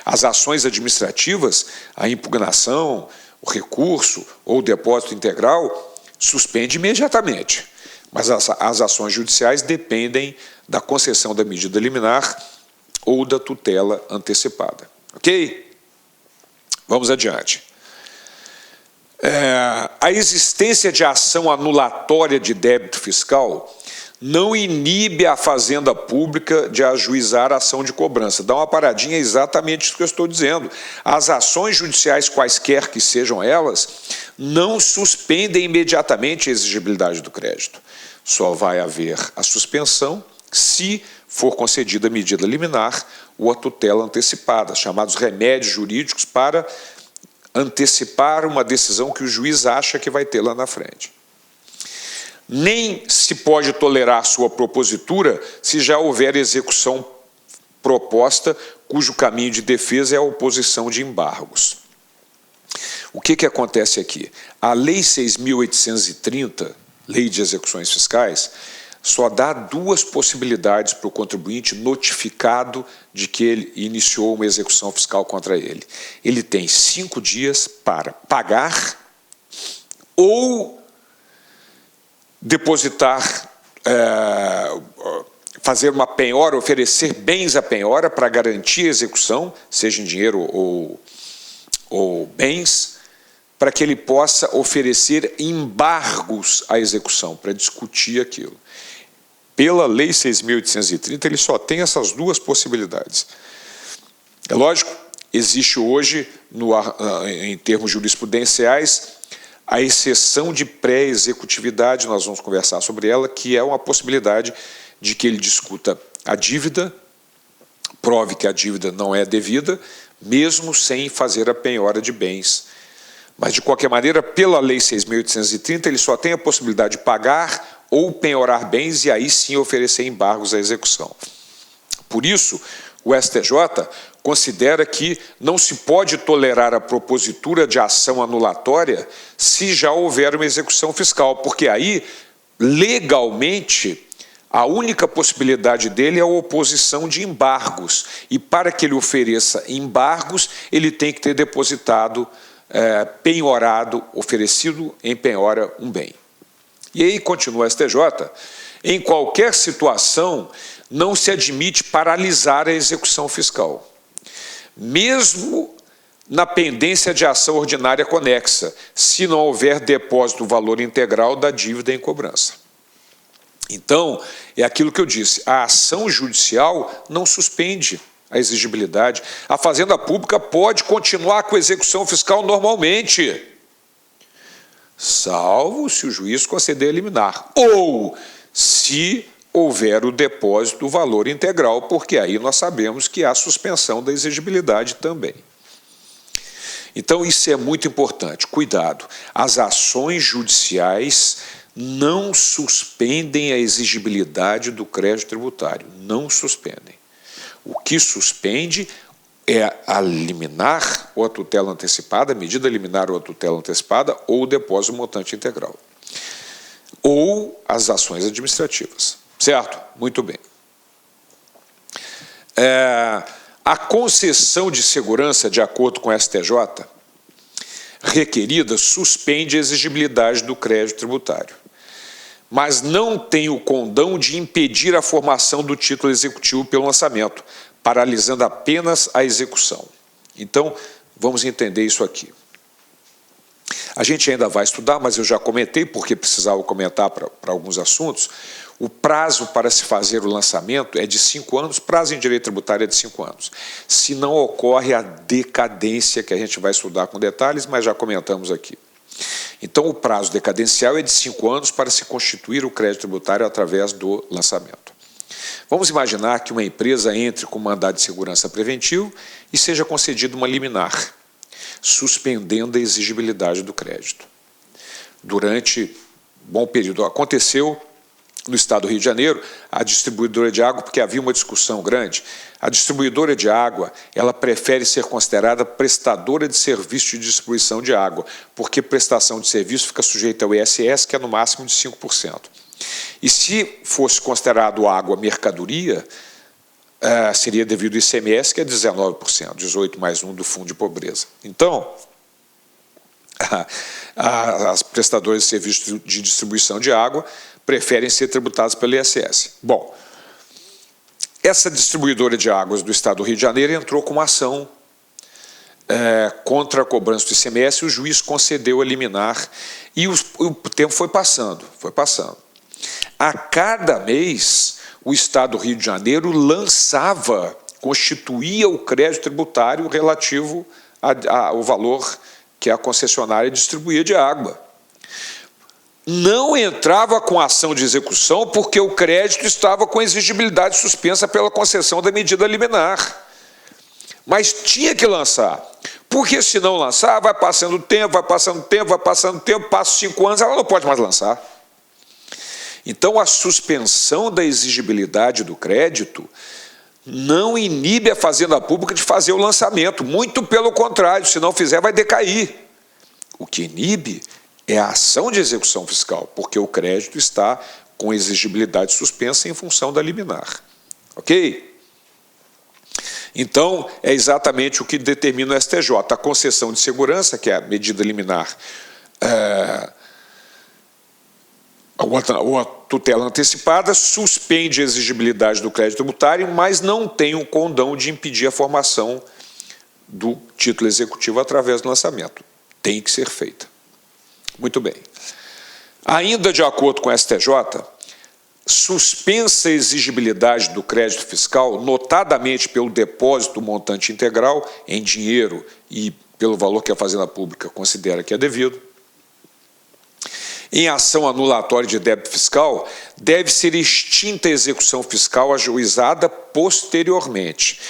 as ações administrativas, a impugnação, o recurso ou o depósito integral, suspende imediatamente. Mas as ações judiciais dependem da concessão da medida liminar ou da tutela antecipada. Ok? Vamos adiante. A existência de ação anulatória de débito fiscal não inibe a Fazenda Pública de ajuizar a ação de cobrança. Dá uma paradinha, é exatamente isso que eu estou dizendo. As ações judiciais, quaisquer que sejam elas, não suspendem imediatamente a exigibilidade do crédito. Só vai haver a suspensão se for concedida a medida liminar ou a tutela antecipada, chamados remédios jurídicos para antecipar uma decisão que o juiz acha que vai ter lá na frente. Nem se pode tolerar sua propositura se já houver execução proposta, cujo caminho de defesa é a oposição de embargos. O que acontece aqui? A Lei 6.830, Lei de Execuções Fiscais, só dá duas possibilidades para o contribuinte notificado de que ele iniciou uma execução fiscal contra ele. Ele tem 5 dias para pagar ou depositar, fazer uma penhora, oferecer bens à penhora para garantir a execução, seja em dinheiro ou bens, para que ele possa oferecer embargos à execução, para discutir aquilo. Pela Lei 6.830, ele só tem essas duas possibilidades. É lógico, existe hoje, em termos jurisprudenciais, a exceção de pré-executividade, nós vamos conversar sobre ela, que é uma possibilidade de que ele discuta a dívida, prove que a dívida não é devida, mesmo sem fazer a penhora de bens. Mas, de qualquer maneira, pela Lei 6.830, ele só tem a possibilidade de pagar ou penhorar bens e aí sim oferecer embargos à execução. Por isso, o STJ considera que não se pode tolerar a propositura de ação anulatória se já houver uma execução fiscal, porque aí, legalmente, a única possibilidade dele é a oposição de embargos. E para que ele ofereça embargos, ele tem que ter depositado, penhorado, oferecido em penhora um bem. E aí, continua o STJ, em qualquer situação, não se admite paralisar a execução fiscal, mesmo na pendência de ação ordinária conexa, se não houver depósito do valor integral da dívida em cobrança. Então, é aquilo que eu disse, a ação judicial não suspende a exigibilidade. A Fazenda Pública pode continuar com a execução fiscal normalmente, salvo se o juiz conceder liminar, ou se houver o depósito do valor integral, porque aí nós sabemos que há suspensão da exigibilidade também. Então, isso é muito importante. Cuidado, as ações judiciais não suspendem a exigibilidade do crédito tributário, não suspendem. O que suspende é a liminar ou a tutela antecipada, a medida liminar ou a tutela antecipada, ou o depósito montante integral. Ou as ações administrativas. Certo? Muito bem. A concessão de segurança, de acordo com o STJ, requerida, suspende a exigibilidade do crédito tributário, mas não tem o condão de impedir a formação do título executivo pelo lançamento, paralisando apenas a execução. Então, vamos entender isso aqui. A gente ainda vai estudar, mas eu já comentei, porque precisava comentar para alguns assuntos, o prazo para se fazer o lançamento é de 5 anos, prazo em direito tributário é de 5 anos. Se não ocorre a decadência, que a gente vai estudar com detalhes, mas já comentamos aqui. Então, o prazo decadencial é de 5 anos para se constituir o crédito tributário através do lançamento. Vamos imaginar que uma empresa entre com mandado de segurança preventivo e seja concedida uma liminar, suspendendo a exigibilidade do crédito. Durante bom período. Aconteceu no estado do Rio de Janeiro, a distribuidora de água, porque havia uma discussão grande, a distribuidora de água, ela prefere ser considerada prestadora de serviço de distribuição de água, porque prestação de serviço fica sujeita ao ISS, que é no máximo de 5%. E se fosse considerado água mercadoria, seria devido ao ICMS, que é 19%, 18 mais 1 do Fundo de Pobreza. Então, as prestadoras de serviço de distribuição de água preferem ser tributadas pelo ISS. Bom, essa distribuidora de águas do estado do Rio de Janeiro entrou com uma ação contra a cobrança do ICMS, o juiz concedeu a liminar e o tempo foi passando. A cada mês, o estado do Rio de Janeiro constituía o crédito tributário relativo ao valor que a concessionária distribuía de água. Não entrava com ação de execução porque o crédito estava com exigibilidade suspensa pela concessão da medida liminar. Mas tinha que lançar, porque se não lançar, vai passando tempo, passa 5 anos, ela não pode mais lançar. Então, a suspensão da exigibilidade do crédito não inibe a Fazenda Pública de fazer o lançamento, muito pelo contrário, se não fizer, vai decair. O que inibe é a ação de execução fiscal, porque o crédito está com exigibilidade suspensa em função da liminar. Ok? Então, é exatamente o que determina o STJ. A concessão de segurança, que é a medida liminar, ou a tutela antecipada, suspende a exigibilidade do crédito tributário, mas não tem o condão de impedir a formação do título executivo através do lançamento. Tem que ser feita. Muito bem. Ainda de acordo com o STJ, suspensa a exigibilidade do crédito fiscal, notadamente pelo depósito montante integral em dinheiro e pelo valor que a Fazenda Pública considera que é devido, em ação anulatória de débito fiscal, deve ser extinta a execução fiscal ajuizada posteriormente.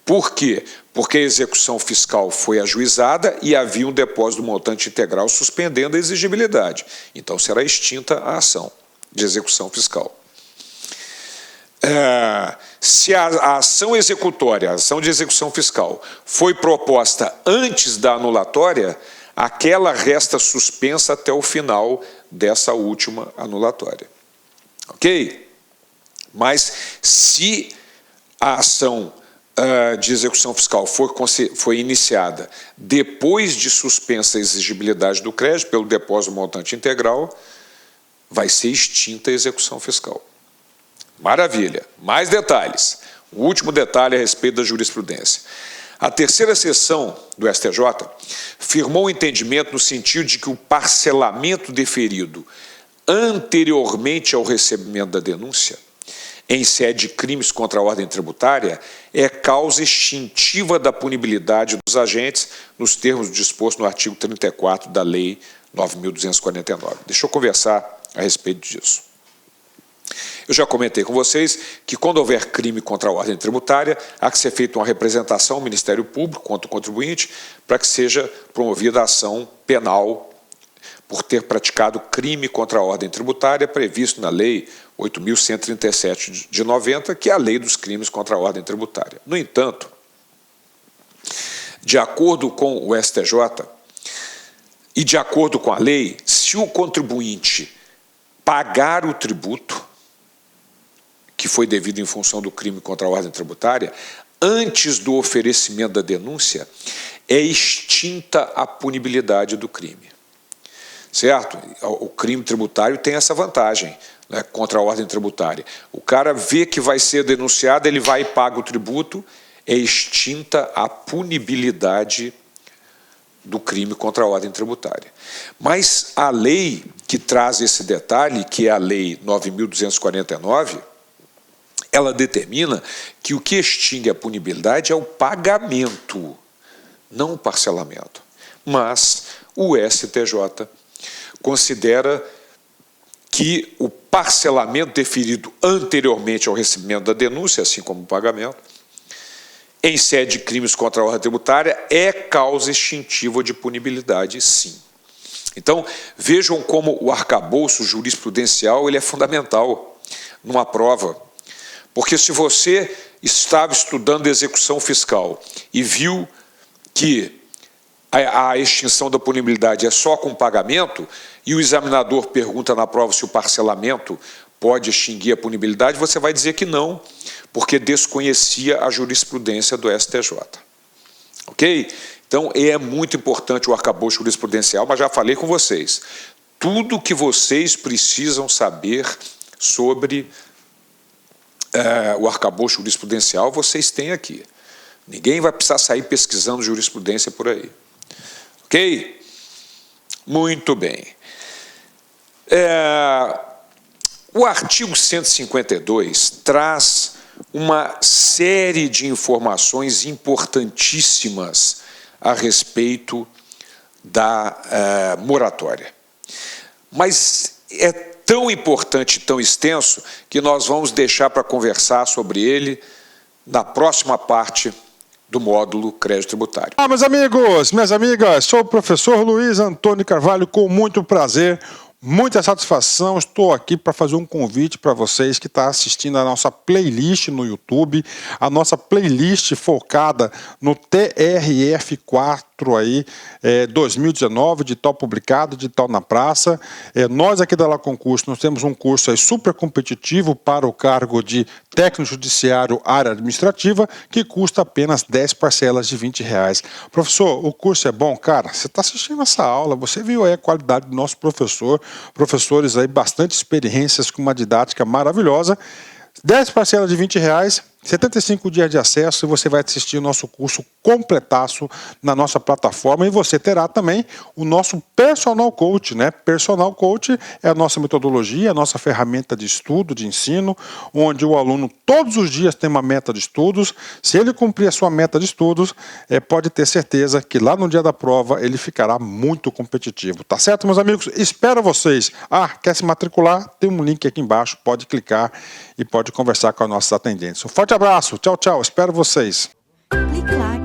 Por quê? Porque a execução fiscal foi ajuizada e havia um depósito do montante integral suspendendo a exigibilidade. Então, será extinta a ação de execução fiscal. Se a ação executória, a ação de execução fiscal, foi proposta antes da anulatória, aquela resta suspensa até o final dessa última anulatória. Ok? Mas se a ação de execução fiscal foi iniciada depois de suspensa a exigibilidade do crédito pelo depósito do montante integral, vai ser extinta a execução fiscal. Maravilha. Mais detalhes. O último detalhe a respeito da jurisprudência. A terceira sessão do STJ firmou o entendimento no sentido de que o parcelamento deferido anteriormente ao recebimento da denúncia, em sede de crimes contra a ordem tributária, é causa extintiva da punibilidade dos agentes, nos termos dispostos no artigo 34 da Lei 9.249. Deixa eu conversar a respeito disso. Eu já comentei com vocês que, quando houver crime contra a ordem tributária, há que ser feita uma representação ao Ministério Público contra o contribuinte para que seja promovida a ação penal por ter praticado crime contra a ordem tributária previsto na Lei 8.137 de 90, que é a lei dos crimes contra a ordem tributária. No entanto, de acordo com o STJ e de acordo com a lei, se o contribuinte pagar o tributo que foi devido em função do crime contra a ordem tributária, antes do oferecimento da denúncia, é extinta a punibilidade do crime. Certo? O crime tributário tem essa vantagem, né, contra a ordem tributária. O cara vê que vai ser denunciado, ele vai e paga o tributo, é extinta a punibilidade do crime contra a ordem tributária. Mas a lei que traz esse detalhe, que é a Lei 9.249, ela determina que o que extingue a punibilidade é o pagamento, não o parcelamento. Mas o STJ considera que o parcelamento deferido anteriormente ao recebimento da denúncia, assim como o pagamento, em sede de crimes contra a ordem tributária, é causa extintiva de punibilidade, sim. Então, vejam como o arcabouço jurisprudencial ele é fundamental numa prova. Porque se você estava estudando execução fiscal e viu que a extinção da punibilidade é só com pagamento, e o examinador pergunta na prova se o parcelamento pode extinguir a punibilidade, você vai dizer que não, porque desconhecia a jurisprudência do STJ. Ok? Então, é muito importante o arcabouço jurisprudencial, mas já falei com vocês. Tudo que vocês precisam saber sobre o arcabouço jurisprudencial, vocês têm aqui. Ninguém vai precisar sair pesquisando jurisprudência por aí. Ok? Muito bem. O artigo 152 traz uma série de informações importantíssimas a respeito da moratória. Mas é tão importante e tão extenso que nós vamos deixar para conversar sobre ele na próxima parte do módulo crédito tributário. Meus amigos, minhas amigas, sou o professor Luiz Antônio Carvalho, com muito prazer, muita satisfação, estou aqui para fazer um convite para vocês que estão assistindo a nossa playlist no YouTube, a nossa playlist focada no TRF4 aí, 2019, de tal publicado, de tal na praça. Nós aqui da La Concurso, nós temos um curso aí super competitivo para o cargo de técnico judiciário área administrativa, que custa apenas 10 parcelas de R$20. Professor, o curso é bom? Cara, você está assistindo essa aula, você viu aí a qualidade do nosso professor, professores aí bastante experiências com uma didática maravilhosa. 10 parcelas de R$20, 75 dias de acesso e você vai assistir o nosso curso completaço na nossa plataforma e você terá também o nosso Personal Coach, né? Personal Coach é a nossa metodologia, a nossa ferramenta de estudo, de ensino, onde o aluno todos os dias tem uma meta de estudos. Se ele cumprir a sua meta de estudos, pode ter certeza que lá no dia da prova ele ficará muito competitivo. Tá certo, meus amigos? Espero vocês. Quer se matricular? Tem um link aqui embaixo, pode clicar e pode conversar com os nossos atendentes. Um forte abraço, tchau, tchau, espero vocês. Clique lá